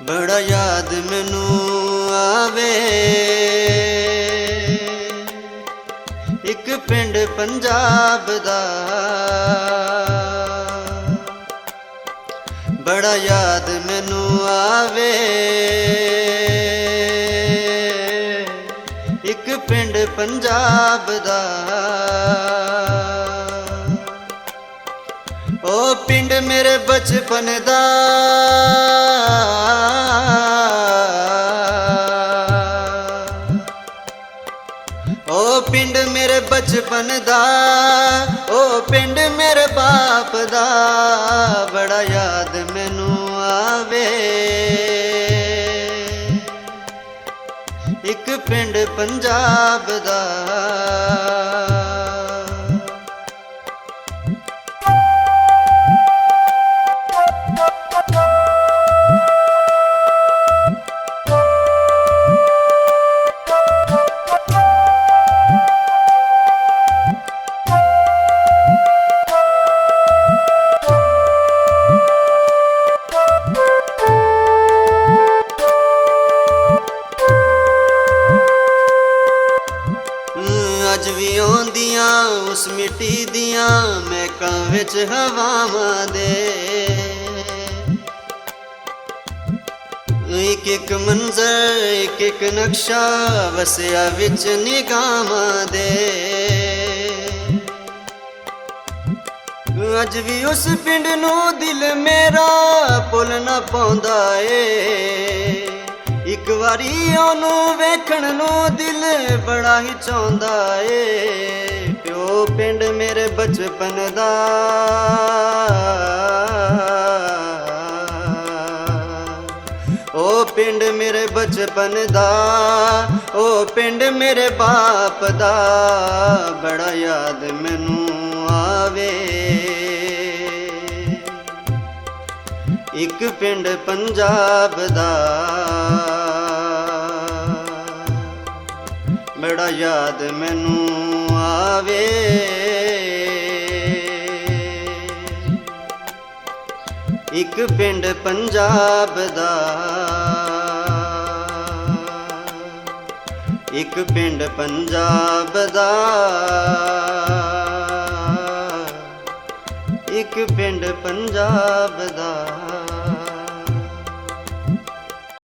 ਬੜਾ ਯਾਦ ਮੈਨੂੰ ਆਵੇ ਇੱਕ ਪਿੰਡ ਪੰਜਾਬ ਦਾ, ਬੜਾ ਯਾਦ ਮੈਨੂੰ ਆਵੇ ਇੱਕ ਪਿੰਡ ਪੰਜਾਬ ਦਾ। ਉਹ ਪਿੰਡ ਮੇਰੇ ਬਚਪਨ ਦਾ, ਉਹ ਪਿੰਡ ਮੇਰੇ ਬਚਪਨ ਦਾ, ਉਹ ਪਿੰਡ ਮੇਰੇ ਬਾਪ ਦਾ, ਬੜਾ ਯਾਦ ਮੈਨੂੰ ਆਵੇ ਇੱਕ ਪਿੰਡ ਪੰਜਾਬ ਦਾ। ਅੱਜ ਵੀ ਆਉਂਦੀਆਂ ਉਸ ਮਿੱਟੀ ਦੀਆਂ ਮਹਿਕਾਂ ਵਿੱਚ ਹਵਾਵਾਂ ਦੇ, ਇੱਕ ਇੱਕ ਮੰਜ਼ਰ ਇੱਕ ਇੱਕ ਨਕਸ਼ਾ ਵਸਿਆ ਵਿੱਚ ਨਿਗਾਹਾਂ ਦੇ। ਅੱਜ ਵੀ ਉਸ ਪਿੰਡ ਨੂੰ ਦਿਲ ਮੇਰਾ ਭੁੱਲ ਨਾ ਪਾਉਂਦਾ ਏ, ਇੱਕ ਵਾਰੀ ਉਹਨੂੰ ਵੇਖਣ ਨੂੰ ਦਿਲ ਬੜਾ ਹੀ ਚਾਹੁੰਦਾ ਏ। ਪਿਓ ਪਿੰਡ ਮੇਰੇ ਬਚਪਨ ਦਾ, ਉਹ ਪਿੰਡ ਮੇਰੇ ਬਚਪਨ ਦਾ, ਉਹ ਪਿੰਡ ਮੇਰੇ ਬਾਪ ਦਾ, ਬੜਾ ਯਾਦ ਮੈਨੂੰ ਆਵੇ ਇੱਕ ਪਿੰਡ ਪੰਜਾਬ ਦਾ, ਬੜਾ ਯਾਦ ਮੈਨੂੰ ਆਵੇ ਇੱਕ ਪਿੰਡ ਪੰਜਾਬ ਦਾ, ਇੱਕ ਪਿੰਡ ਪੰਜਾਬ ਦਾ, ਇੱਕ ਪਿੰਡ ਪੰਜਾਬ ਦਾ।